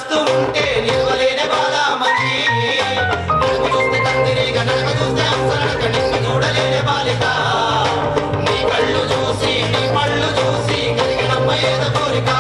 నడుస్తూ ఉంటే నిలవలేని బాలామణి నడుము చూస్తే కందిరీగ నడక చూస్తే అంసనడక నిన్ను చూడలేని బాలిక నీ కళ్ళు చూసి నీ పళ్ళు చూసి కలిగినమ్మ ఏద కోరిక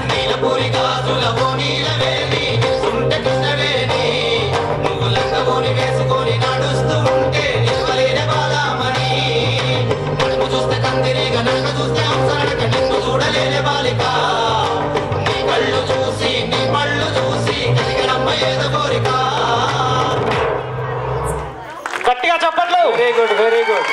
నీలపూరి గాజులవో నీలవేణి సుంట కృష్ణవేణి నువ్వు లంగవోని వేసుకొని నడుస్తూ ఉంటే నిలవలేని బాలామణి నడుము చూస్తే కందిరీగ నడక చూస్తే అంసనడక నిన్ను చూడలేని బాలిక నీ కళ్ళు చూసి నీ పళ్ళు చూసి కలిగినమ్మ ఏదో కోరిక. గట్టిగా చెప్పట్లు. Very good.